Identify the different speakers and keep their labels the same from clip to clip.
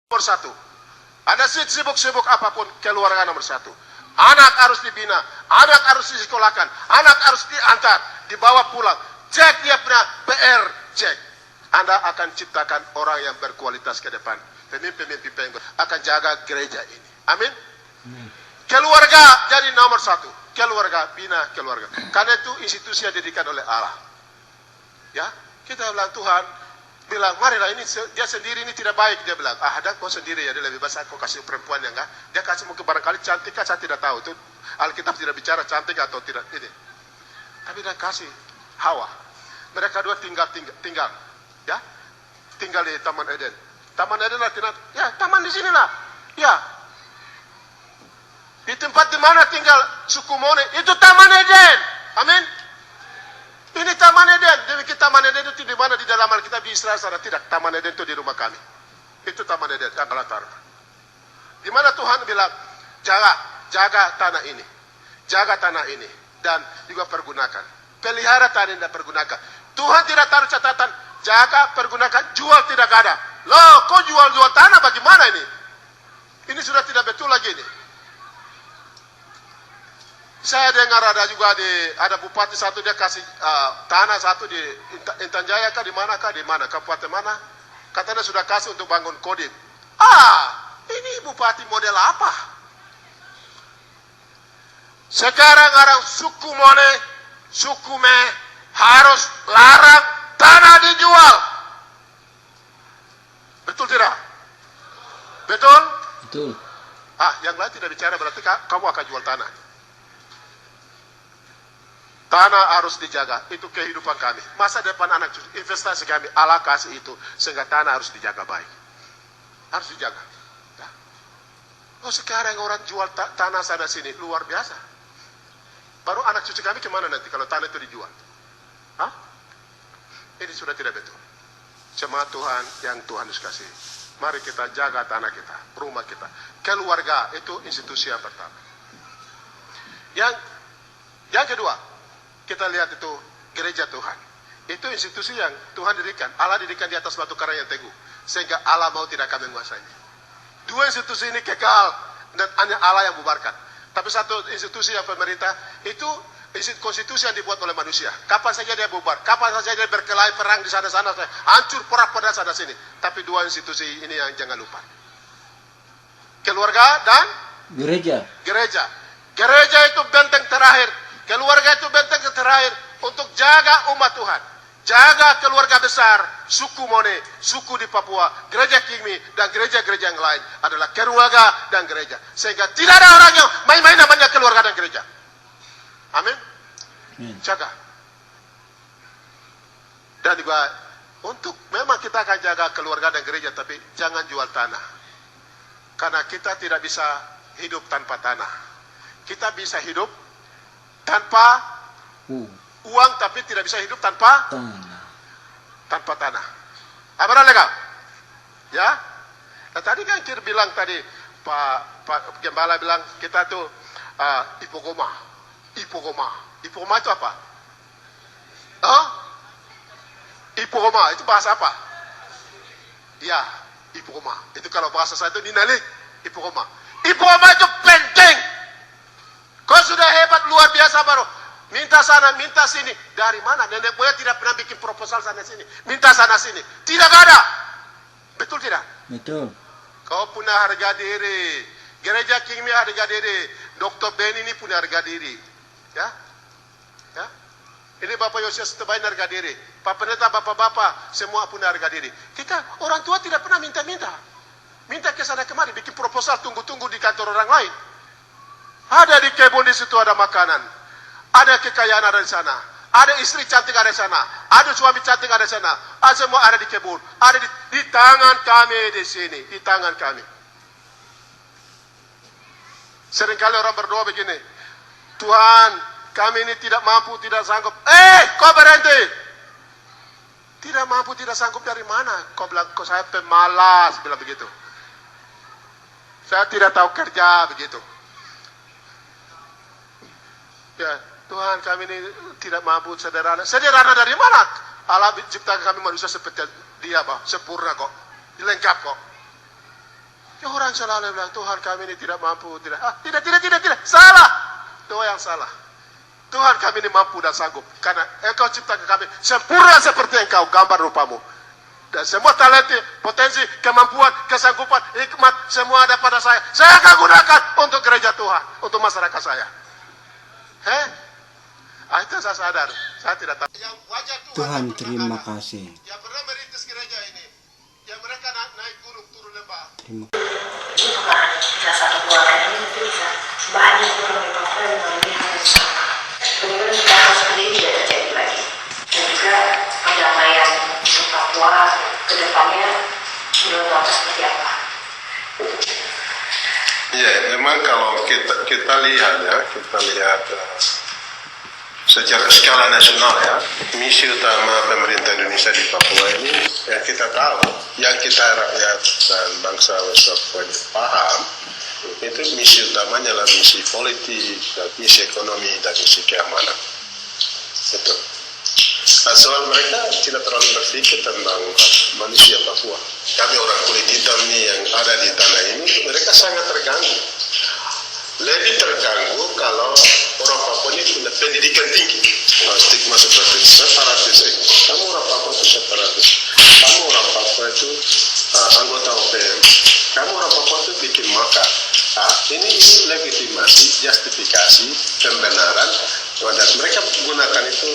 Speaker 1: nomor satu. Anda sibuk-sibuk apapun, keluarga nomor satu. Anak harus dibina, anak harus disekolahkan, anak harus diantar, dibawa pulang. Cek dia punya PR, cek. Anda akan ciptakan orang yang berkualitas ke depan. Pemimpin-pemimpin akan jaga gereja ini. Amin. Keluarga jadi nomor satu. Keluarga, bina keluarga. Karena itu institusi yang didirikan oleh Allah. Ya, kita bilang Tuhan, bilang, marilah ini dia sendiri ini tidak baik. Dia bilang, ada kau sendiri ya, dia lebih besar kau kasih perempuan yang enggak. Dia kasih mungkin barangkali cantik kan, saya tidak tahu. Itu Alkitab tidak bicara cantik atau tidak ini. Tapi dia kasih Hawa. Mereka dua tinggal, ya, tinggal di Taman Eden. Taman Eden artinya, ya taman di sinilah, ya. Di tempat di mana tinggal suku Mone, itu Taman Eden. Amin. Ini Taman Eden. Demikian Taman Eden itu di mana di dalam Alkitab di Israel sana tidak. Taman Eden itu di rumah kami. Itu Taman Eden yang Galatar. Di mana Tuhan bilang, jaga tanah ini. Jaga tanah ini dan juga pergunakan. Pelihara tanah ini dan pergunakan. Tuhan tidak taruh catatan jaga, pergunakan, jual tidak ada. Loh, kok jual tanah bagaimana ini? Ini sudah tidak betul lagi ini. Saya dengar ada juga ada bupati satu dia kasih tanah satu di Intan Jaya kah di mana kabupaten mana, katanya sudah kasih untuk bangun kodim. Ini bupati model apa? Sekarang orang suku Mone, suku Me harus larang tanah dijual. Betul tidak? Betul?
Speaker 2: Betul.
Speaker 1: Yang lain tidak bicara berarti kamu akan jual tanah. Tanah harus dijaga, itu kehidupan kami. Masa depan anak cucu, investasi kami, Allah kasih itu. Sehingga tanah harus dijaga baik. Harus dijaga. Ya. Sekarang orang jual tanah sana sini, luar biasa. Baru anak cucu kami kemana nanti kalau tanah itu dijual? Ini sudah tidak betul. Jemaat Tuhan yang Tuhan kasih. Mari kita jaga tanah kita, rumah kita. Keluarga, itu institusi yang pertama. Yang kedua, kita lihat itu gereja Tuhan. Itu institusi yang Tuhan dirikan. Allah dirikan di atas batu karang yang teguh. Sehingga Allah mau tidak akan menguasainya. Dua institusi ini kekal. Dan hanya Allah yang bubarkan. Tapi satu institusi yang pemerintah, itu konstitusi yang dibuat oleh manusia. Kapan saja dia bubar. Kapan saja dia berkelahi perang di sana-sana. Hancur porak-porak sana sini. Tapi dua institusi ini yang jangan lupa. Keluarga dan
Speaker 2: gereja.
Speaker 1: Gereja itu benteng terakhir. Keluarga itu benteng terakhir untuk jaga umat Tuhan. Jaga keluarga besar, suku Mone, suku di Papua, gereja Kingmi, dan gereja-gereja yang lain adalah keluarga dan gereja. Sehingga tidak ada orang yang main-main namanya keluarga dan gereja. Amin. Jaga. Dan juga untuk memang kita akan jaga keluarga dan gereja, tapi jangan jual tanah. Karena kita tidak bisa hidup tanpa tanah. Kita bisa hidup tanpa uang, tapi tidak bisa hidup tanpa tanah. Apa legal? Ya. Nah, tadi kan Kir bilang tadi, Pak Gembala bilang kita tuh Ipogoma itu apa? Ipogoma itu bahasa apa? Ya, Ipogoma. Itu kalau bahasa saya itu Ninalik, Ipogoma. Ipogoma itu penting. Kau sudah hebat luar biasa baru minta sana, minta sini. Dari mana? Nenek moyang tidak pernah bikin proposal sana sini. Minta sana sini. Tidak ada. Betul tidak?
Speaker 2: Betul.
Speaker 1: Kau punya harga diri. Gereja Kingmi harga diri. Dr. Ben ini punya harga diri. Ya? Ini Bapak Yosias Tebain harga diri. Pak Pendeta, bapak-bapak semua punya harga diri. Kita orang tua tidak pernah minta-minta. Minta ke sana kemari bikin proposal, tunggu-tunggu di kantor orang lain. Ada di kebun di situ ada makanan. Ada kekayaan ada di sana. Ada istri cantik ada di sana. Ada suami cantik ada di sana. Semua ada di kebun. Ada di tangan kami di sini. Di tangan kami. Seringkali orang berdoa begini. Tuhan, kami ini tidak mampu, tidak sanggup. Kau berhenti. Tidak mampu, tidak sanggup dari mana? Kau bilang, kau saya pemalas. Bilang begitu. Saya tidak tahu kerja begitu. Ya, Tuhan kami ini tidak mampu sederhana. Sederhana dari mana? Allah ciptakan kami manusia seperti dia, sempurna kok. Lengkap kok. Ya orang selalu bilang, Tuhan kami ini tidak mampu. Tidak, tidak. Salah. Doa yang salah. Tuhan kami ini mampu dan sanggup. Karena engkau ciptakan kami sempurna seperti engkau, gambar rupamu. Dan semua talenta, potensi, kemampuan, kesanggupan, hikmat, semua ada pada saya. Saya akan gunakan untuk gereja Tuhan, untuk masyarakat saya. Itu saya sadar. Saya tidak tahu.
Speaker 2: Tuhan terima kasih.
Speaker 1: Yang pernah merintis gereja ini, yang mereka naik gunung, turun lembah.
Speaker 3: Itu kan bisa satu keluarga ini bisa banyak orang di Papua yang memiliki sama. Kemudian hal seperti ini tidak terjadi lagi. Dan juga pendamaian di Papua ke depannya menurut Bapak seperti apa?
Speaker 4: Ya, memang kalau kita lihat secara skala nasional ya, misi utama pemerintah Indonesia di Papua ini yang kita tahu, yang kita rakyat dan bangsa West Papua ini paham, itu misi utamanya adalah misi politik, dan misi ekonomi, dan misi keamanan. Itu. Nah, soal mereka tidak terlalu berpikir tentang manusia Papua. Kami orang kulit hitam ini yang ada di tanah ini, mereka sangat terganggu. Lebih terganggu kalau orang Papua ini punya pendidikan tinggi. Stigma seperti separatis. Kamu orang Papua itu separatis. Kamu orang Papua itu anggota OPM. Kamu orang Papua itu bikin makar. Ini legitimasi, justifikasi, pembenaran. Dan mereka gunakan itu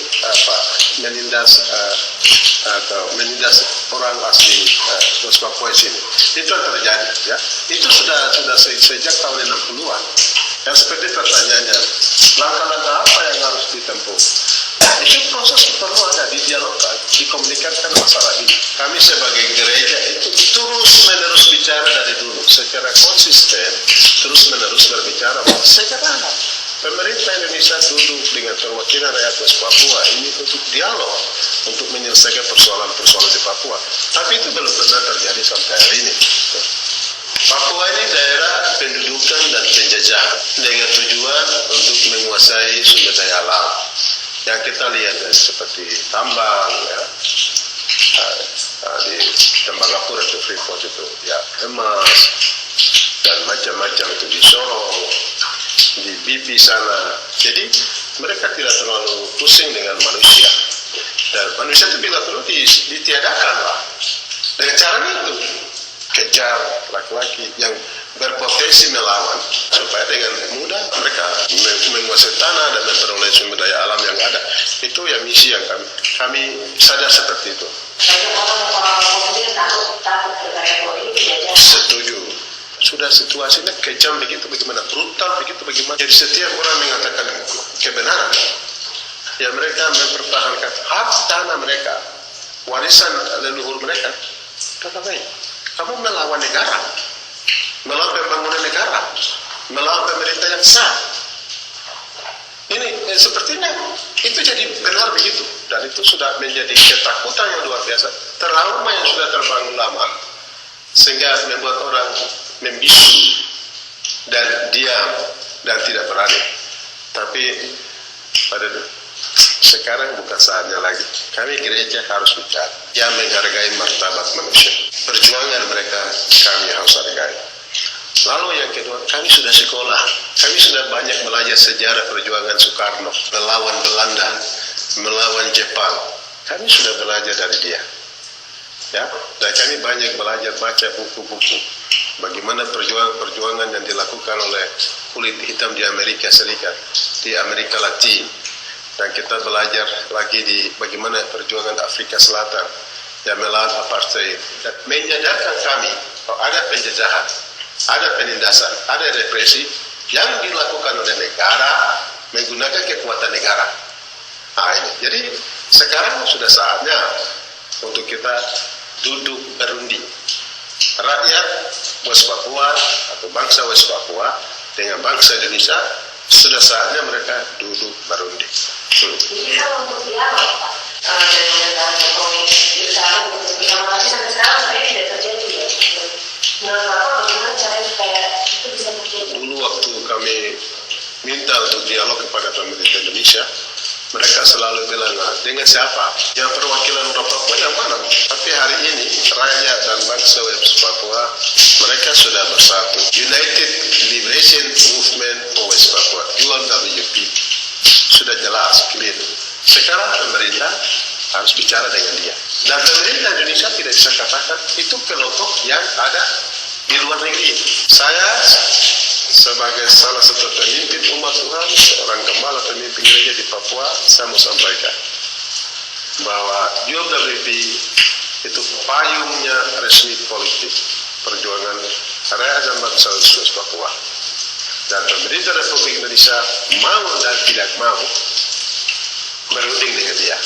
Speaker 4: menindas orang asli West Papua di sini. Itu yang terjadi, ya. Itu sudah sejak tahun 60-an. Yang seperti pertanyaannya, langkah-langkah apa yang harus ditempuh? Itu proses perlu ada didialogkan, dikomunikasikan masalah ini. Kami sebagai gereja itu terus-menerus bicara dari dulu, secara konsisten, terus-menerus berbicara. Sederhana. Pemerintah Indonesia duduk dengan perwakilan rakyat West Papua ini untuk dialog, untuk menyelesaikan persoalan-persoalan di Papua. Tapi itu belum pernah terjadi sampai hari ini. Papua ini daerah pendudukan dan penjajahan dengan tujuan untuk menguasai sumber daya alam. Yang kita lihat seperti tambang, ya, di Tembagapura itu Freeport itu, ya, emas dan macam-macam itu di Sorong, di BP sana. Jadi mereka tidak terlalu pusing dengan manusia. Dan manusia itu bila perlu ditiadakan lah. Dengan cara itu kejar laki-laki yang berpotensi melawan supaya dengan mudah mereka menguasai tanah dan memperoleh sumber daya alam yang ada. Itu yang misi yang kami sadar seperti itu. Setuju. Sudah situasinya kejam begitu, bagaimana brutal begitu, bagaimana. Jadi setiap orang mengatakan kebenaran, ya mereka mempertahankan hak tanah mereka, warisan leluhur mereka. Kamu melawan negara, melawan pembangunan negara, melawan pemerintah yang sah. Ini sepertinya itu jadi benar begitu, dan itu sudah menjadi ketakutan yang luar biasa, trauma yang sudah terbangun lama, sehingga membuat orang membisu dan diam dan tidak berani. Tapi pada sekarang bukan saatnya lagi. Kami gereja harus bicara yang menghargai martabat manusia. Perjuangan mereka kami harus hargai. Lalu yang kedua, kami sudah sekolah. Kami sudah banyak belajar sejarah perjuangan Soekarno melawan Belanda, melawan Jepang. Kami sudah belajar dari dia. Ya, dan kami banyak belajar baca buku-buku bagaimana perjuangan yang dilakukan oleh kulit hitam di Amerika Serikat, di Amerika Latin, dan kita belajar lagi di bagaimana perjuangan Afrika Selatan yang melawan apartheid, dan menyadarkan kami bahwa ada penjajahan, ada penindasan, ada represi yang dilakukan oleh negara menggunakan kekuatan negara. Ini. Jadi sekarang sudah saatnya untuk kita duduk berunding. Rakyat West Papua atau bangsa West Papua dengan bangsa Indonesia sudah saatnya mereka duduk berunding.
Speaker 3: Jadi kalau untuk dialog Pak, dari pemerintahan Jokowi berusaha untuk bersama, tapi sampai sekarang sebenarnya tidak terjadi ya. Menurut Bapak bagaimana caranya supaya itu bisa terjadi?
Speaker 4: Dulu waktu kami minta untuk dialog kepada pemerintah Indonesia, mereka selalu bilang, dengan siapa? Yang perwakilan orang Papua yang mana? Tapi hari ini rakyat dan bangsa West Papua mereka sudah harus bicara dengan dia. Dan pemerintah Indonesia tidak bisa katakan itu kelompok yang ada di luar negeri. Saya sebagai salah satu pemimpin umat Tuhan, seorang gembala pemimpin gereja di Papua, saya mau sampaikan bahwa UWP itu payungnya resmi politik perjuangan rakyat dan bangsa Sulawesi Papua. Dan pemerintah Republik Indonesia mau dan tidak mau berunding dengan dia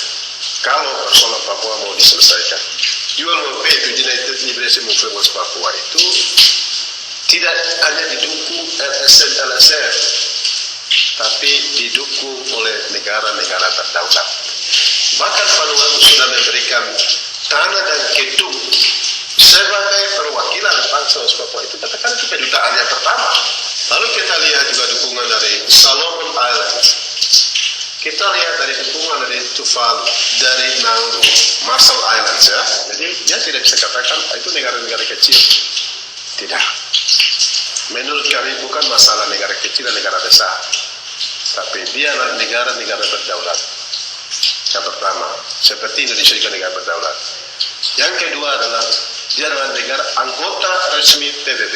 Speaker 4: kalau persoalan Papua mau diselesaikan. UWP itu United Liberation Movement Papua itu tidak hanya didukung LSM, tapi didukung oleh negara-negara terdaulat. Bahkan Vanuatu sudah memberikan tanah dan gedung sebagai perwakilan bangsa Papua. Itu katakan itu kedutaan yang pertama. Lalu kita lihat juga dukungan dari Solomon Islands. Kita lihat dari dukungan dari Tuvalu, dari Nauru, Marshall Islands ya. Jadi dia tidak bisa katakan itu negara-negara kecil. Tidak. Menurut kami bukan masalah negara kecil dan negara besar, tapi dia adalah negara-negara berdaulat. Yang pertama, seperti Indonesia juga negara berdaulat. Yang kedua adalah dia adalah negara anggota resmi PBB.